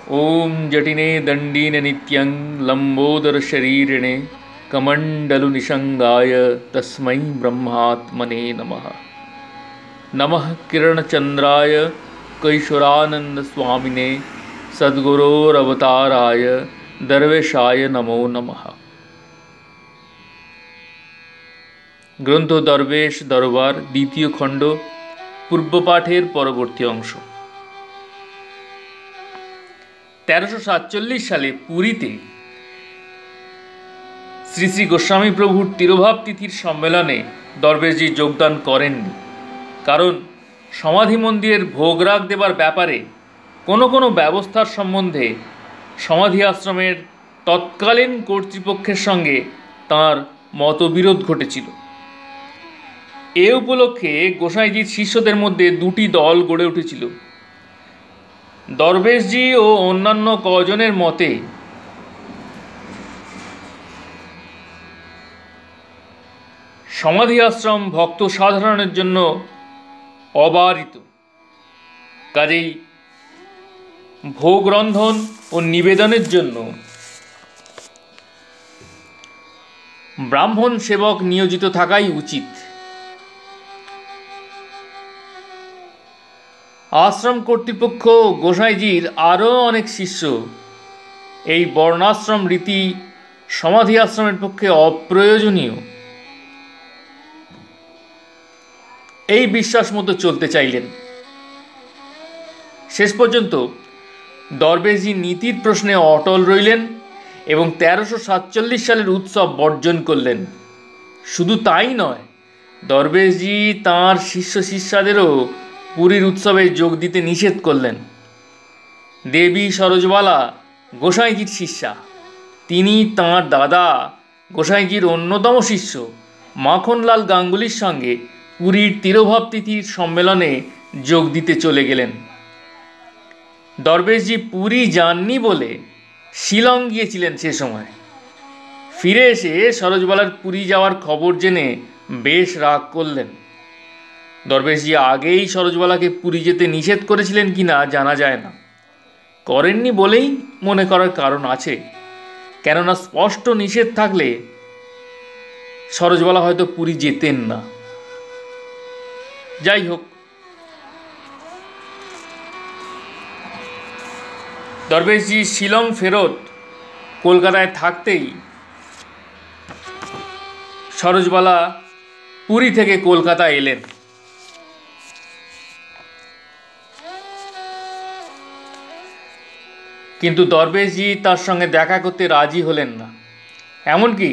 ॐ जटिने दण्डीने नित्यं लम्बोदरशरीरिणे कमण्डलुनिषङ्गाय तस्मै ब्रह्मात्मने नमः। नमः किरणचन्द्राय कैशोरानन्दस्वामिने सद्गुरोरवताराय दर्वेशाय नमो नमः। গ্রন্থ দরবেশ দরবার দ্বিতীয় খণ্ড পূর্বপাঠের পরবর্তী অংশ। 1347 সালে পুরীতে শ্রী শ্রী গোস্বামী প্রভুর তিরোভাব তিথির সম্মেলনে দরবেশজি যোগদান করেননি, কারণ সমাধি মন্দিরের ভোগরাগ দেবার ব্যাপারে কোনো ব্যবস্থার সম্বন্ধে সমাধি আশ্রমের তৎকালীন কর্তৃপক্ষের সঙ্গে তাঁর মতবিরোধ ঘটেছিল। এ উপলক্ষে গোসাইজির শিষ্যদের মধ্যে দুটি দল গড়ে উঠেছিল। দরবেশজি ও অন্যান্য কজনের মতে সমাধি আশ্রম ভক্ত সাধারণের জন্য অবারিত, কাজেই ভোগ রন্ধন ও নিবেদনের জন্য ব্রাহ্মণ সেবক নিয়োজিত থাকাই উচিত। আশ্রম কর্তৃপক্ষ গোসাইজির আরও অনেক শিষ্য এই বর্ণাশ্রম রীতি সমাধি আশ্রমের পক্ষে অপ্রয়োজনীয় এই বিশ্বাস মতো চলতে চাইলেন। শেষ পর্যন্ত দরবেশজি নীতির প্রশ্নে অটল রইলেন এবং 1347 সালের উৎসব বর্জন করলেন। শুধু তাই নয়, দরবেশজি তাঁর শিষ্য শিষ্যাদেরও পুরীর উৎসবে যোগ দিতে নিষেধ করলেন। দেবী সরোজবালা গোসাইজির শিষ্যা, তিনি তাঁর দাদা গোসাইজির অন্যতম শিষ্য মাখনলাল গাঙ্গুলির সঙ্গে পুরীর তিরোভাব তিথির সম্মেলনে যোগ দিতে চলে গেলেন। দরবেশজি পুরী যাননি বলে শিলং গিয়েছিলেন সে সময়। ফিরে এসে সরোজবালার পুরী যাওয়ার খবর জেনে বেশ রাগ করলেন। দরবেশজি আগেই সরোজবালাকে পুরী যেতে নিষেধ করেছিলেন কিনা জানা যায় না, করেননি বলেই মনে করার কারণ আছে, কেননা স্পষ্ট নিষেধ থাকলে সরোজবালা হয়তো পুরী যেতেন না। যাই হোক, দরবেশজি শিলং ফেরত কলকাতায় থাকতেই সরোজবালা পুরী থেকে কলকাতা এলেন। কিন্তু দরবেশজি তার সঙ্গে দেখা করতে রাজি হলেন না। এমনকি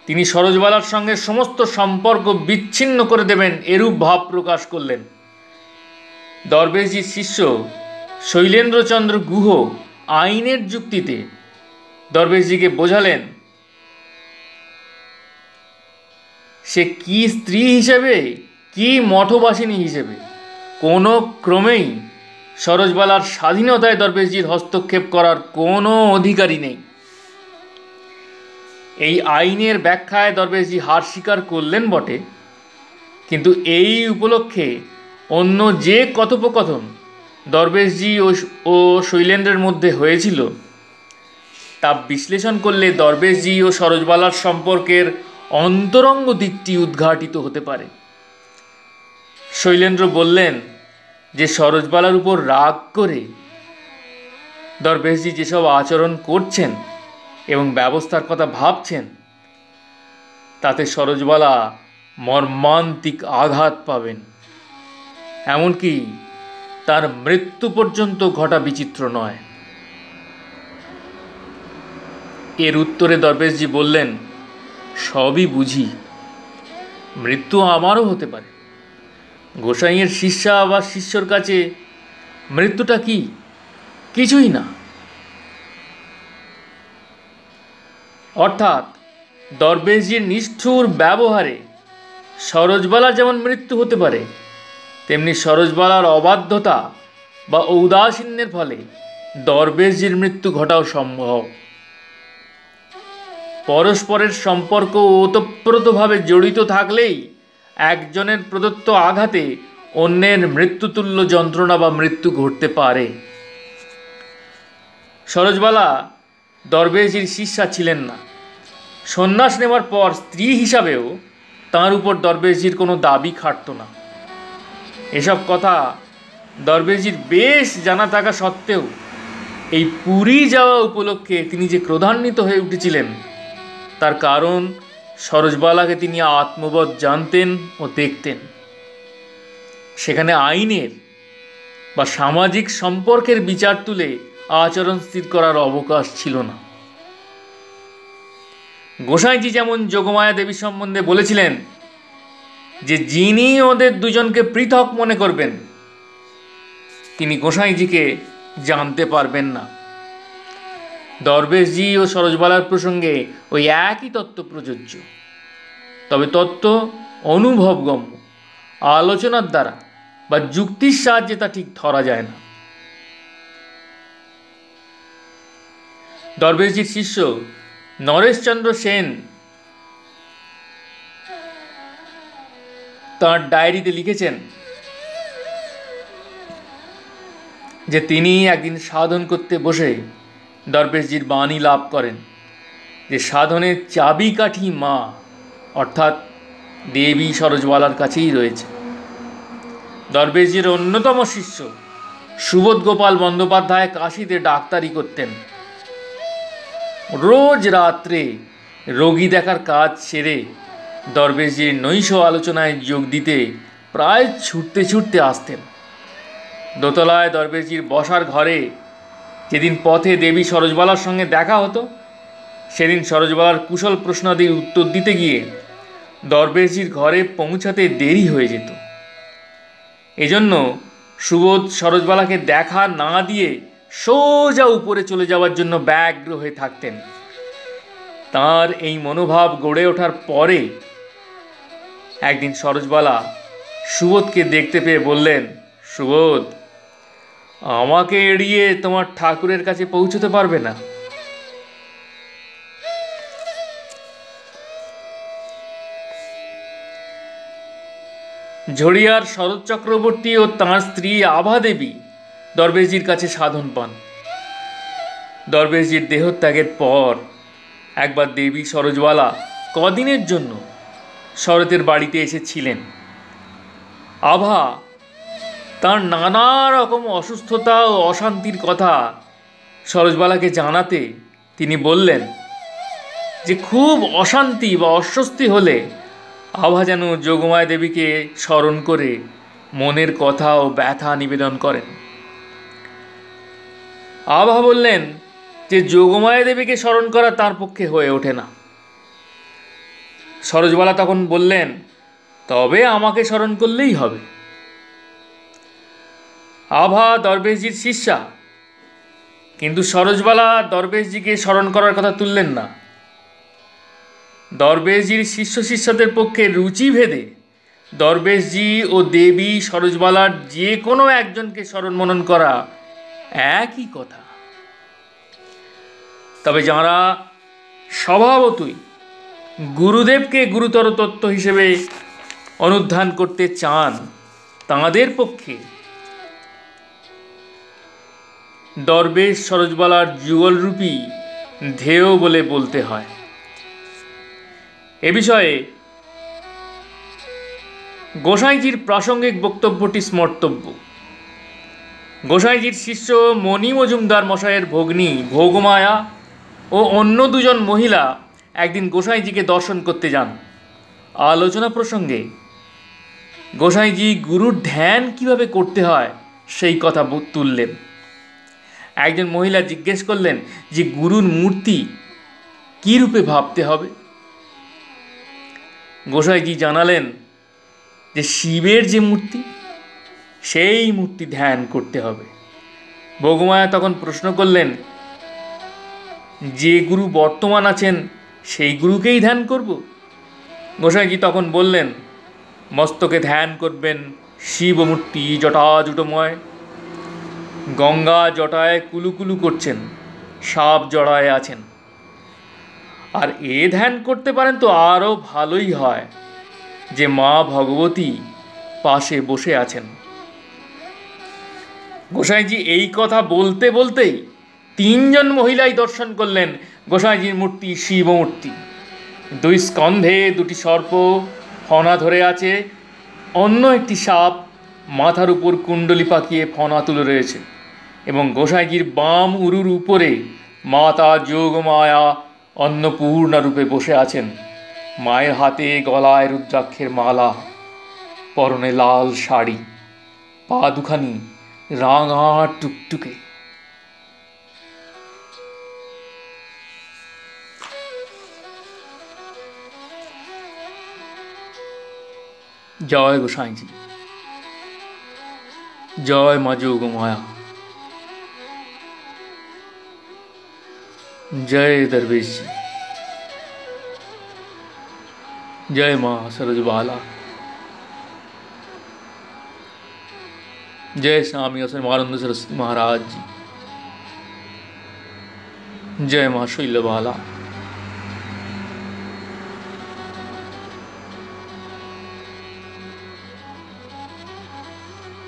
তিনি সরোজবালার সঙ্গে সমস্ত সম্পর্ক বিচ্ছিন্ন করে দেবেন এরূপ ভাব প্রকাশ করলেন। দরবেশজির শিষ্য শৈলেন্দ্রচন্দ্র গুহ আইনের যুক্তিতে দরবেশজিকে বোঝালেন সে কি স্ত্রী হিসেবে কি মঠবাসিনী হিসেবে কোনো ক্রমেই সরোজবালার স্বাধীনতায় দরবেশজির হস্তক্ষেপ করার কোনো অধিকারই নেই। এই আইনের ব্যাখ্যায় দরবেশজি হার স্বীকার করলেন বটে, কিন্তু এই উপলক্ষে অন্য যে কথোপকথন দরবেশজি ও শৈলেন্দ্রের মধ্যে হয়েছিল তা বিশ্লেষণ করলে দরবেশজি ও সরোজবালার সম্পর্কের অন্তরঙ্গ দিকটি উদ্ঘাটিত হতে পারে। শৈলেন্দ্র বললেন যে সরোজবালার উপর রাগ করে দরবেশজি যেসব আচরণ করছেন এবং ব্যবস্থার কথা ভাবছেন তাতে সরোজবালা মর্মান্তিক আঘাত পাবেন, এমনকি তার মৃত্যু পর্যন্ত ঘটা বিচিত্র নয়। এর উত্তরে দরবেশজি বললেন, সবই বুঝি, মৃত্যু আমারও হতে পারে। গোসাইয়ের শিষ্যা বা শিষ্যর কাছে মৃত্যুটা কি? কিছুই না। অর্থাৎ দরবেশজির নিষ্ঠুর ব্যবহারে সরোজবালার যেমন মৃত্যু হতে পারে, তেমনি সরোজবালার অবাধ্যতা বা ঔদাসীন্যের ফলে দরবেশজির মৃত্যু ঘটাও সম্ভব। পরস্পরের সম্পর্ক ওতপ্রোতভাবে জড়িত থাকলেই একজনের প্রদত্ত আঘাতে অন্যের মৃত্যুতুল্য যন্ত্রণা বা মৃত্যু ঘটতে পারে। সরোজবালা দরবেশজির শিষ্যা ছিলেন না। সন্ন্যাস নেওয়ার পর স্ত্রী হিসাবেও তাঁর উপর দরবেশজির কোনো দাবি খাটত না। এসব কথা দরবেশজির বেশ জানা থাকা সত্ত্বেও এই পুরী যাওয়া উপলক্ষে তিনি যে ক্রোধান্বিত হয়ে উঠেছিলেন তার কারণ সরোজবালাকে তিনি আত্মবৎ জানতেন ও দেখতেন। সেখানে আইনের বা সামাজিক সম্পর্কের বিচার তুলে আচরণ স্থির করার অবকাশ ছিল না। গোসাইজি যেমন যোগমায়া দেবী সম্বন্ধে বলেছিলেন যে যিনি ওদের দুজনকে পৃথক মনে করবেন তিনি গোসাইজিকে জানতে পারবেন না। দরবেশজি ও সরোজবালার প্রসঙ্গে ওই একই তত্ত্ব প্রযোজ্য, তবে তত্ত্ব অনুভবগম্য, আলোচনার দ্বারা বা যুক্তির সাহায্যে তা ঠিক ধরা যায় না। দরবেশজির শিষ্য নরেশচন্দ্র সেন তাঁর ডায়েরিতে লিখেছেন যে তিনি একদিন সাধন করতে বসে দরবেশজির বাণী লাভ করেন যে সাধনের চাবিকাঠি মা অর্থাৎ দেবী সরোজবালার কাছেই রয়েছে। দরবেশজির অন্যতম শিষ্য সুবোধ গোপাল বন্দ্যোপাধ্যায় কাশীতে ডাক্তারি করতেন। রোজ রাত্রে রোগী দেখার কাজ সেরে দরবেশজির নৈশ আলোচনায় যোগ দিতে প্রায় ছুটতে ছুটতে আসতেন। দোতলায় দরবেশজির বসার ঘরে যেদিন পথে দেবী সরোজবালার সঙ্গে দেখা হতো সেদিন সরোজবালার কুশল প্রশ্নাদির উত্তর দিতে গিয়ে দরবেশজির ঘরে পৌঁছাতে দেরি হয়ে যেত। এজন্য সুবোধ সরোজবালাকে দেখা না দিয়ে সোজা উপরে চলে যাওয়ার জন্য ব্যগ্র হয়ে থাকতেন। তাঁর এই মনোভাব গড়ে ওঠার পরে একদিন সরোজবালা সুবোধকে দেখতে পেয়ে বললেন, সুবোধ, আমাকে এড়িয়ে তোমার ঠাকুরের কাছে পৌঁছতে পারবে না? ঝড়িয়ার শরৎ চক্রবর্তী ও তাঁর স্ত্রী আভা দেবী দরবেশজির কাছে সাধন পান। দরবেশজির দেহত্যাগের পর একবার দেবী সরোজবালা কদিনের জন্য শরতের বাড়িতে এসেছিলেন। আভা তাঁর নানা রকম অসুস্থতা ও অশান্তির কথা সরোজবালাকে জানাতে তিনি বললেন যে খুব অশান্তি বা অস্বস্তি হলে আভা যেন যোগমায়া দেবীকে স্মরণ করে মনের কথা ও ব্যথা নিবেদন করেন। আভা বললেন যে যোগমায়া দেবীকে স্মরণ করা তার পক্ষে হয়ে ওঠে না। সরোজবালা তখন বললেন, তবে আমাকে স্মরণ করলেই হবে। আভা দরবেশজির শিষ্যা, কিন্তু সরোজবালা দরবেশজিকে স্মরণ করার কথা তুললেন না। দরবেশজির শিষ্য শিষ্যদের পক্ষে রুচি ভেদে দরবেশজি ও দেবী সরোজবালার যে কোনো একজনকে স্মরণ মনন করা একই কথা। তবে যাঁরা স্বভাবতই গুরুদেবকে গুরুতর তত্ত্ব হিসেবে অনুধ্যান করতে চান তাঁদের পক্ষে দরবেশ সরোজবালার যুগলরূপী ধেয় বলে বলতে হয়। এ বিষয়ে গোসাইজির প্রাসঙ্গিক বক্তব্যটি স্মর্তব্য। গোসাইজির শিষ্য মণি মজুমদার মশাইয়ের ভগ্নী ভোগমায়া ও অন্য দুজন মহিলা একদিন গোসাইজিকে দর্শন করতে যান। আলোচনা প্রসঙ্গে গোসাইজি গুরুর ধ্যান কিভাবে করতে হয় সেই কথা তুললেন। একজন মহিলা জিজ্ঞেস করলেন যে গুরুর মূর্তি কী রূপে ভাবতে হবে। গোসাইজি জানালেন যে শিবের যে মূর্তি সেই মূর্তি ধ্যান করতে হবে। ভোগমায়া তখন প্রশ্ন করলেন, যে গুরু বর্তমান আছেন সেই গুরুকেই ধ্যান করব? গোসাইজি তখন বললেন, মস্তকে ধ্যান করবেন শিবমূর্তি জটাজুটময়, গঙ্গা জটায় কুলুকুলু করছেন, সাপ জড়ায় আছেন। আর এ ধ্যান করতে পারেন তো আরও ভালোই হয় যে মা ভগবতী পাশে বসে আছেন। গোসাইজি এই কথা বলতে বলতেই তিনজন মহিলাই দর্শন করলেন গোসাইজির মূর্তি শিবমূর্তি। দুই স্কন্ধে দুটি সর্প ফনা ধরে আছে, অন্য একটি সাপ মাথার উপর কুণ্ডলি পাকিয়ে ফনা তুলে রয়েছে, এবং গোসাইজির বাম উরুর উপরে মাতা যোগমায়া অন্নপূর্ণা রূপে বসে আছেন। মায়ের হাতে গলায় রুদ্রাক্ষের মালা, পরনে লাল শাড়ি, পা দুখানি রাঙা টুকটুকে। জয় গোসাইজি, জয় মা যোগমায়া, जय दरवेश जी, जय माँ सरजबाला, जय स्वामी असमानंद सरस्वती महाराज जी, जय माँ शैलबाला,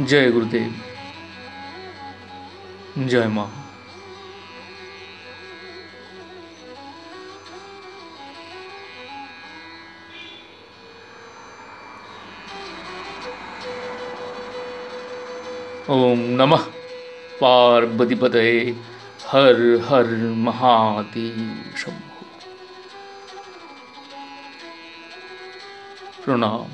जय गुरुदेव, जय माँ। ओम नमः पार्वतीपतये, हर हर महादेव शंभो। प्रणाम।